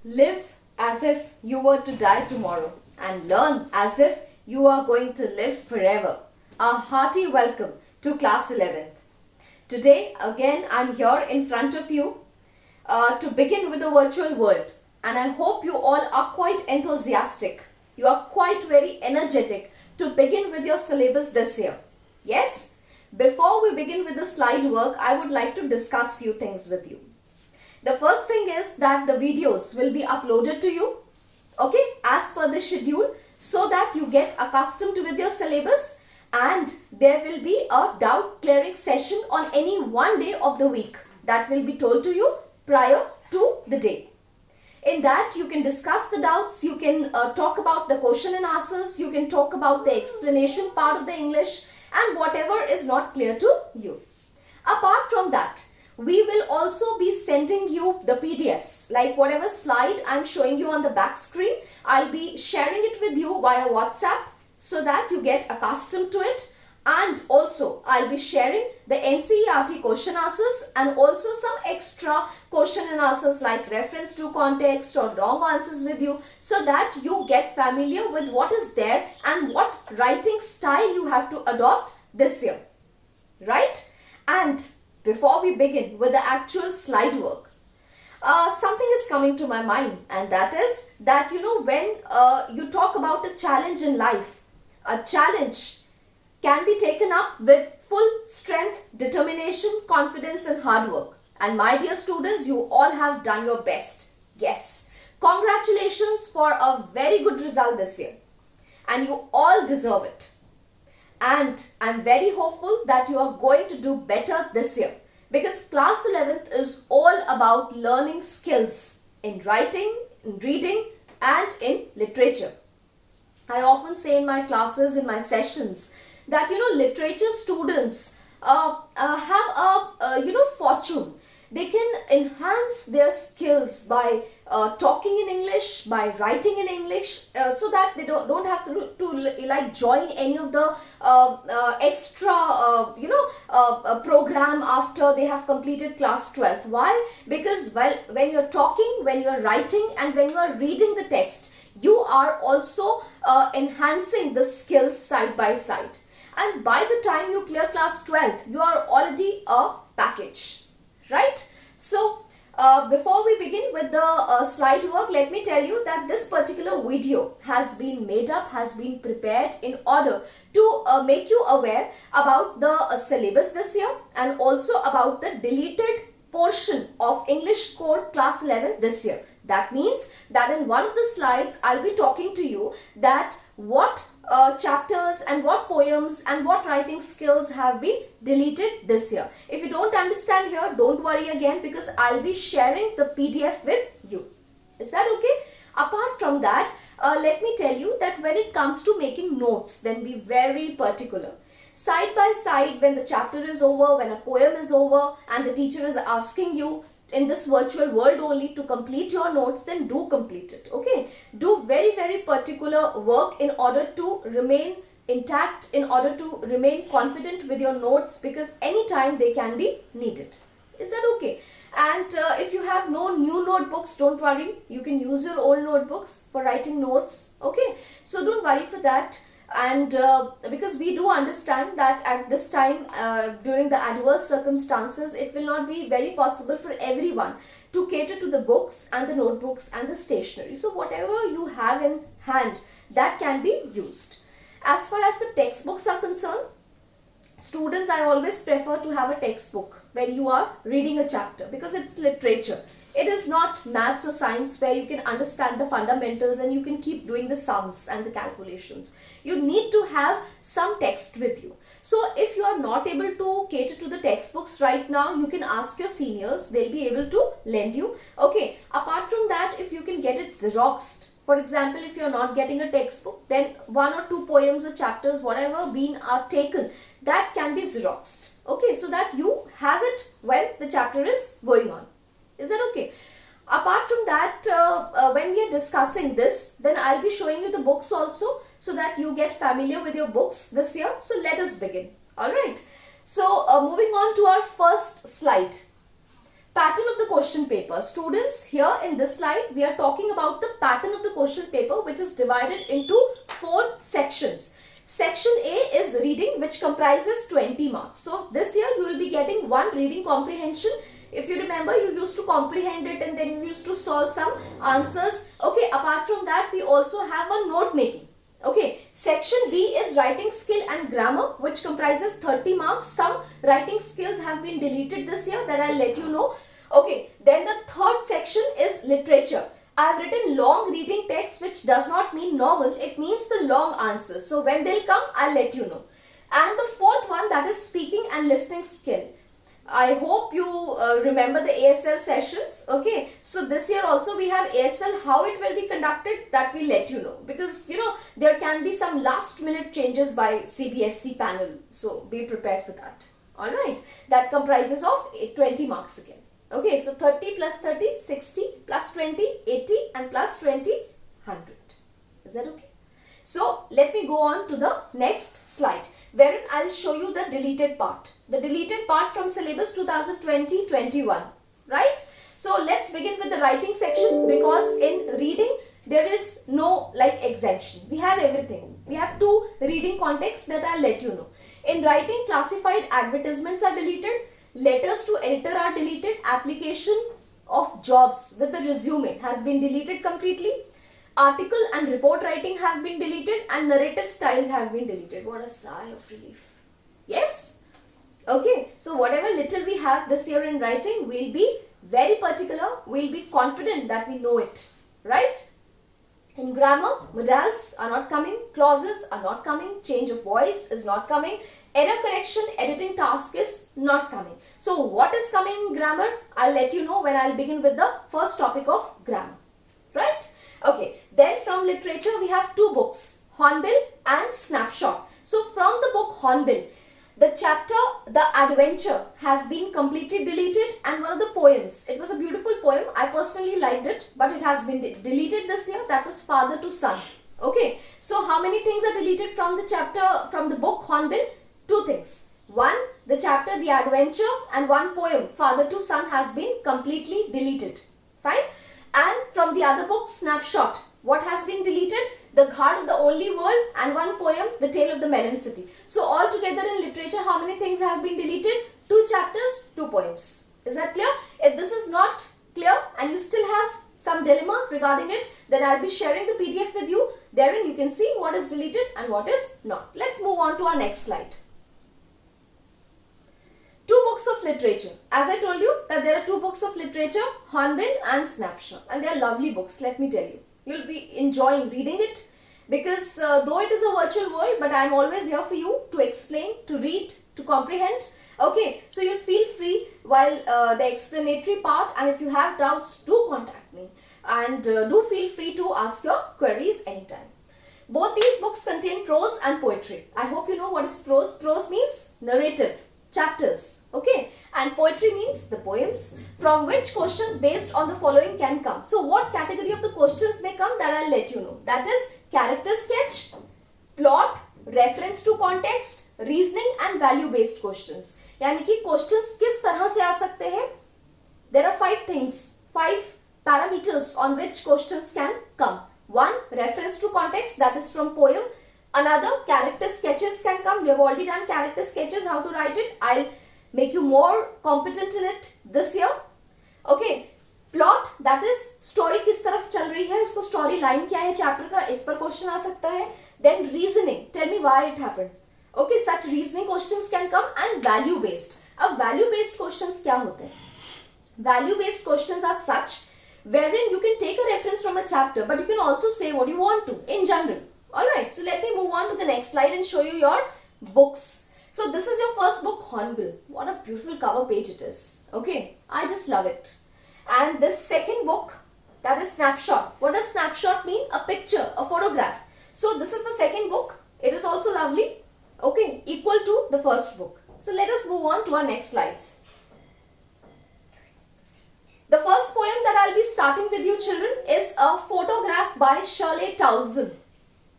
Live as if you were to die tomorrow and learn as if you are going to live forever. A hearty welcome to class 11th. Today again I'm here in front of you to begin with the virtual world, and I hope you all are quite enthusiastic. You are quite very energetic to begin with your syllabus this year. Yes? Before we begin with the slide work, I would like to discuss few things with you. The first thing is that the videos will be uploaded to you, okay, as per the schedule, so that you get accustomed with your syllabus, and there will be a doubt clearing session on any one day of the week that will be told to you prior to the day. In that you can discuss the doubts, you can talk about the question and answers, you can talk about the explanation part of the English and whatever is not clear to you. Apart from that, we will also be sending you the PDFs, like whatever slide I'm showing you on the back screen. I'll be sharing it with you via WhatsApp so that you get accustomed to it. And also I'll be sharing the NCERT question answers and also some extra question and answers like reference to context or wrong answers with you, so that you get familiar with what is there and what writing style you have to adopt this year, right? And before we begin with the actual slide work, something is coming to my mind, and that is that when you talk about a challenge in life, a challenge can be taken up with full strength, determination, confidence and hard work. And my dear students, you all have done your best. Yes, congratulations for a very good result this year, and you all deserve it. And I'm very hopeful that you are going to do better this year, because class 11th is all about learning skills in writing, in reading and in literature. I often say in my classes, in my sessions, that literature students have a fortune. They can enhance their skills by talking in English, by writing in English, so that they don't have to like join any of the extra program after they have completed class 12th. Why? Because when you're talking, when you're writing and when you are reading the text, you are also enhancing the skills side by side. And by the time you clear class 12th, you are already a package, right? So before we begin with the slide work, let me tell you that this particular video has been made up, has been prepared in order to make you aware about the syllabus this year, and also about the deleted portion of English core class 11 this year. That means that in one of the slides, I'll be talking to you that what chapters and what poems and what writing skills have been deleted this year. If you don't understand here, don't worry again, because I'll be sharing the PDF with you. Is that okay? Apart from that, let me tell you that when it comes to making notes, then be very particular. Side by side, when the chapter is over, when a poem is over and the teacher is asking you in this virtual world only to complete your notes, then do complete it, okay? Do very, very particular work in order to remain intact, in order to remain confident with your notes, because anytime they can be needed. Is that okay? And if you have no new notebooks, don't worry. You can use your old notebooks for writing notes, okay? So don't worry for that. And because we do understand that at this time, during the adverse circumstances, it will not be very possible for everyone to cater to the books and the notebooks and the stationery. So whatever you have in hand, that can be used. As far as the textbooks are concerned, students, I always prefer to have a textbook when you are reading a chapter, because it's literature. It is not maths or science where you can understand the fundamentals and you can keep doing the sums and the calculations. You need to have some text with you. So if you are not able to cater to the textbooks right now, you can ask your seniors. They'll be able to lend you. Okay. Apart from that, if you can get it xeroxed, for example, if you're not getting a textbook, then one or two poems or chapters, whatever are taken, that can be xeroxed. Okay. So that you have it when the chapter is going on. Is that okay? Apart from that, when we are discussing this, then I'll be showing you the books also, so that you get familiar with your books this year. So let us begin. Alright. So moving on to our first slide. Pattern of the question paper. Students, here in this slide, we are talking about the pattern of the question paper, which is divided into 4 sections. Section A is reading, which comprises 20 marks. So this year you will be getting 1 reading comprehension. If you remember, you used to comprehend it and then you used to solve some answers. Okay, apart from that, we also have a note making. Okay, section B is writing skill and grammar, which comprises 30 marks. Some writing skills have been deleted this year, that I'll let you know. Okay, then the third section is literature. I have written long reading text, which does not mean novel, it means the long answers. So when they'll come, I'll let you know. And the fourth one, that is speaking and listening skill. I hope you remember the ASL sessions. Okay, so this year also we have ASL. How it will be conducted, that we'll let you know, because you know there can be some last minute changes by CBSE panel, so be prepared for that. Alright, that comprises of 20 marks again. Okay, so 30 plus 30, 60, plus 20, 80, and plus 20, 100. Is that okay? So let me go on to the next slide, wherein I'll show you the deleted part. The deleted part from syllabus 2020-21, right? So let's begin with the writing section, because in reading there is no exemption. We have everything. We have 2 reading contexts that I'll let you know. In writing, classified advertisements are deleted, letters to editor are deleted, application of jobs with the resume has been deleted completely. Article and report writing have been deleted, and narrative styles have been deleted. What a sigh of relief. Yes? Okay, so whatever little we have this year in writing, we'll be very particular, we'll be confident that we know it, right? In grammar, modals are not coming, clauses are not coming, change of voice is not coming, error correction, editing task is not coming. So what is coming in grammar? I'll let you know when I'll begin with the first topic of grammar, right? Okay, then from literature we have 2 books, Hornbill and Snapshot. So from the book Hornbill, the chapter The Adventure has been completely deleted, and one of the poems, it was a beautiful poem, I personally liked it, but it has been deleted this year. That was Father to Son. Okay, so how many things are deleted from the chapter, from the book Hornbill? 2 things. One, the chapter The Adventure, and 1 poem, Father to Son, has been completely deleted. Fine. And from the other book, Snapshot, what has been deleted? The Ghat of the Only World, and 1 poem, The Tale of the Melon City. So all together in literature, how many things have been deleted? 2 chapters, 2 poems. Is that clear? If this is not clear and you still have some dilemma regarding it, then I'll be sharing the PDF with you. Therein you can see what is deleted and what is not. Let's move on to our next slide. 2 books of literature. As I told you that there are 2 books of literature, Hornbill and Snapshot, and they are lovely books, let me tell you. You'll be enjoying reading it, because though it is a virtual world, but I'm always here for you to explain, to read, to comprehend. Okay, so you'll feel free while the explanatory part, and if you have doubts, do contact me, and do feel free to ask your queries anytime. Both these books contain prose and poetry. I hope you know what is prose. Prose means narrative, chapters, okay, and poetry means the poems, from which questions based on the following can come. So what category of the questions may come, that I'll let you know. That is character sketch, plot, reference to context, reasoning and value based questions. यानी कि questions किस तरह से आ सकते हैं? There are 5 things, 5 parameters on which questions can come. 1, reference to context, that is from poem. Another, character sketches can come. We have already done character sketches, how to write it. I'll make you more competent in it this year. Okay, plot, that is story किस तरफ चल रही है, उसको story line क्या है chapter का, इस पर question आ सकता है. Then reasoning, tell me why it happened. Okay, such reasoning questions can come. And value based. अब value based questions क्या होते हैं? Value based questions are such wherein you can take a reference from a chapter, but you can also say what you want to in general. Alright, so let me move on to the next slide and show you your books. So this is your first book, Hornbill. What a beautiful cover page it is. Okay, I just love it. And this second book, that is Snapshot. What does snapshot mean? A picture, a photograph. So this is the second book. It is also lovely. Okay, equal to the first book. So let us move on to our next slides. The first poem that I'll be starting with you children is a photograph by Shirley Toulson.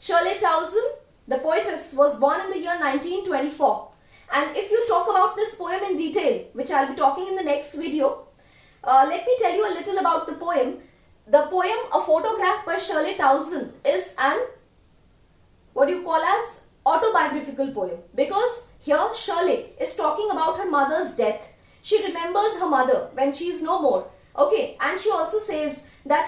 Shirley Toulson, the poetess, was born in the year 1924. And if you talk about this poem in detail, which I'll be talking in the next video, let me tell you a little about the poem. The poem A Photograph by Shirley Townsend is an, what do you call as, autobiographical poem, because here Shirley is talking about her mother's death. She remembers her mother when she is no more. Okay, and she also says that,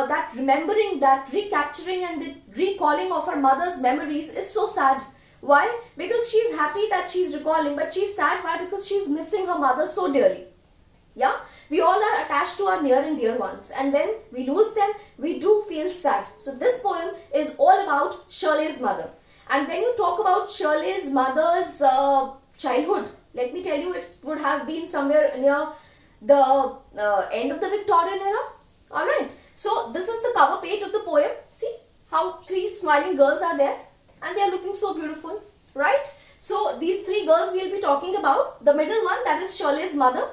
that remembering, that recapturing and the recalling of her mother's memories is so sad. Why? Because she is happy that she is recalling, but she is sad. Why? Because she is missing her mother so dearly. Yeah, we all are attached to our near and dear ones, and when we lose them, we do feel sad. So this poem is all about Shirley's mother. And when you talk about Shirley's mother's childhood, let me tell you, it would have been somewhere near the end of the Victorian era. Alright, so this is the cover page of the poem. See how 3 smiling girls are there, and they are looking so beautiful, right? So these 3 girls we will be talking about. The middle one, that is Shirley's mother.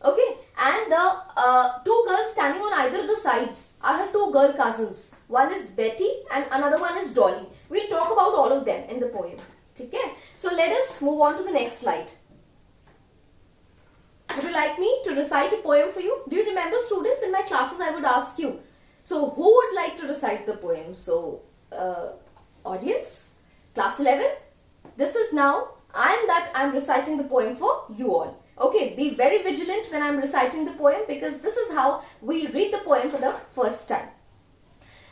Okay, and the 2 girls standing on either the sides are her 2 girl cousins. One is Betty and another one is Dolly. We'll talk about all of them in the poem. Okay, so let us move on to the next slide. Would you like me to recite a poem for you? Do you remember, students, in my classes I would ask you, so who would like to recite the poem? So, audience, class 11, this is now, I'm reciting the poem for you all. Okay, be very vigilant when I'm reciting the poem, because this is how we read the poem for the first time.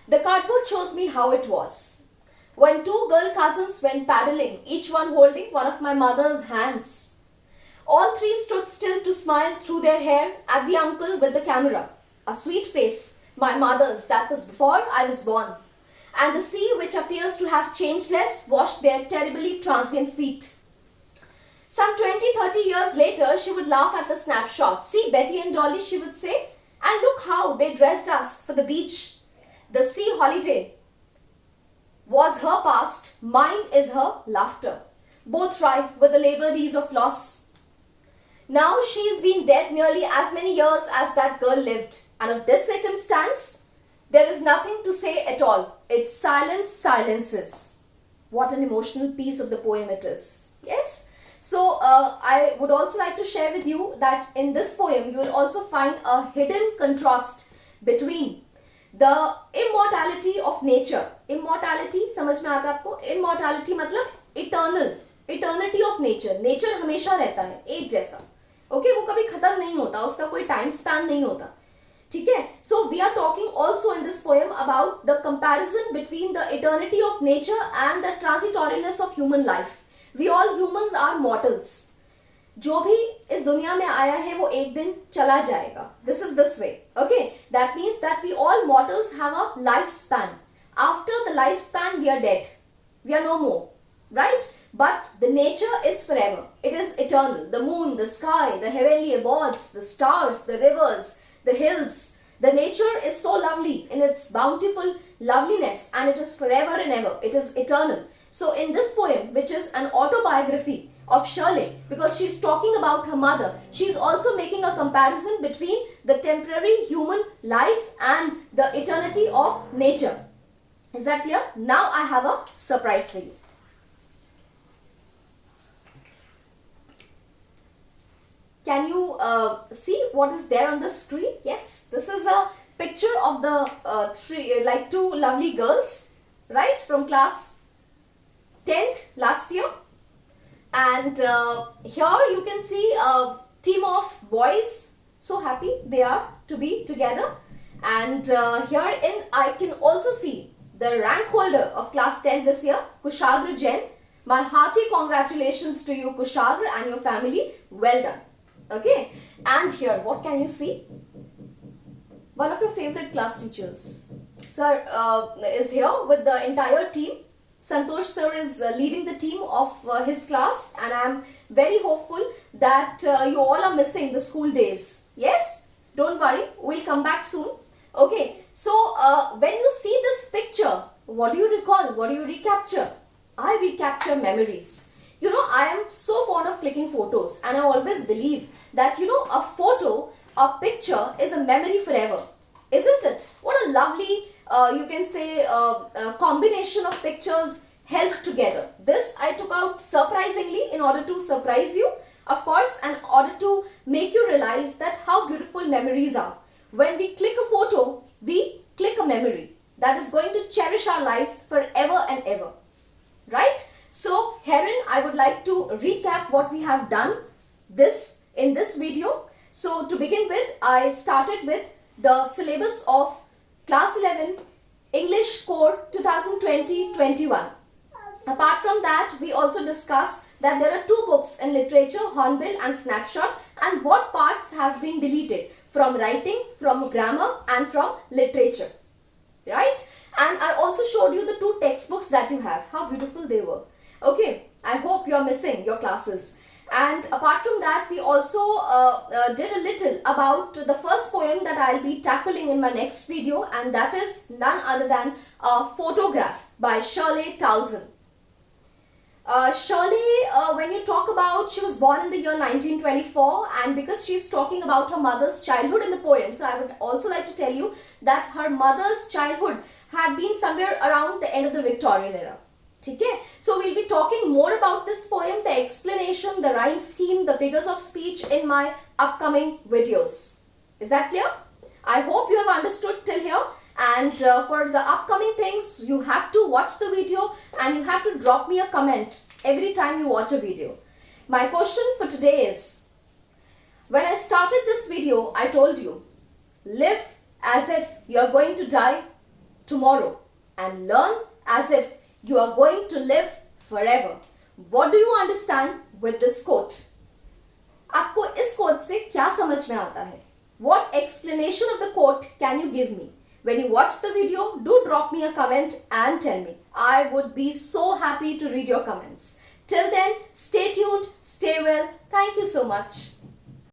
The cardboard shows me how it was when 2 girl cousins went paddling, each one holding one of my mother's hands. All 3 stood still to smile through their hair at the uncle with the camera. A sweet face, my mother's, that was before I was born. And the sea, which appears to have changed less, washed their terribly transient feet. Some 20-30 years later, she would laugh at the snapshot. See, Betty and Dolly, she would say, and look how they dressed us for the beach. The sea holiday was her past, mine is her laughter. Both ripe with the labored ease of loss. Now she's been dead nearly as many years as that girl lived. And of this circumstance, there is nothing to say at all. It's silence silences. What an emotional piece of the poem it is. Yes? So, I would also like to share with you that in this poem, you will also find a hidden contrast between the immortality of nature. Immortality, समझ में आता है आपको? Immortality मतलब eternal, eternity of nature. Nature हमेशा रहता है, एक जैसा. Okay, वो कभी खत्म नहीं होता, उसका कोई time span नहीं होता. ठीक है? So, we are talking also in this poem about the comparison between the eternity of nature and the transitoriness of human life. We all humans are mortals. जो भी इस दुनिया में आया है वो एक दिन चला जाएगा. This is this way. Okay, that means that we all mortals have a lifespan. After the lifespan we are dead. We are no more. Right? But the nature is forever. It is eternal. The moon, the sky, the heavenly abodes, the stars, the rivers, the hills. The nature is so lovely in its bountiful loveliness, and it is forever and ever. It is eternal. So in this poem, which is an autobiography of Shirley, because she is talking about her mother, she is also making a comparison between the temporary human life and the eternity of nature. Is that clear? Now I have a surprise for you. Can you see what is there on the screen? Yes, this is a picture of the 2 lovely girls, right, from class 10th last year. And here you can see a team of boys. So happy they are to be together. And herein I can also see the rank holder of class 10 this year, Kushagra Jain. My hearty congratulations to you, Kushagra, and your family. Well done. Okay. And here, what can you see? One of your favorite class teachers, sir, is here with the entire team. Santosh sir is leading the team of his class, and I am very hopeful that you all are missing the school days. Yes? Don't worry, we'll come back soon. Okay, so when you see this picture, what do you recall? What do you recapture? I recapture memories. You know, I am so fond of clicking photos, and I always believe that, you know, a photo, a picture is a memory forever. Isn't it? What a lovely you can say a combination of pictures held together. This I took out surprisingly in order to surprise you. Of course, in order to make you realize that how beautiful memories are. When we click a photo, we click a memory that is going to cherish our lives forever and ever. Right? So, herein I would like to recap what we have done in this video. So, to begin with, I started with the syllabus of Class 11 English Core 2020-21. Apart from that, we also discussed that there are 2 books in literature, Hornbill and Snapshot, and what parts have been deleted from writing, from grammar and from literature. Right? And I also showed you the 2 textbooks that you have, how beautiful they were. Okay, I hope you are missing your classes. And apart from that, we also did a little about the first poem that I'll be tackling in my next video, and that is none other than a photograph by Shirley Townsend. Shirley, when you talk about, she was born in the year 1924, and because she's talking about her mother's childhood in the poem, so I would also like to tell you that her mother's childhood had been somewhere around the end of the Victorian era. Okay? So we'll be talking more about this poem, the explanation, the rhyme scheme, the figures of speech in my upcoming videos. Is that clear? I hope you have understood till here. And for the upcoming things, you have to watch the video and you have to drop me a comment every time you watch a video. My question for today is, when I started this video, I told you, live as if you are going to die tomorrow and learn as if you are going to live forever. What do you understand with this quote? आपको इस quote से क्या समझ में आता है? What explanation of the quote can you give me? When you watch the video, do drop me a comment and tell me. I would be so happy to read your comments. Till then, stay tuned, stay well. Thank you so much.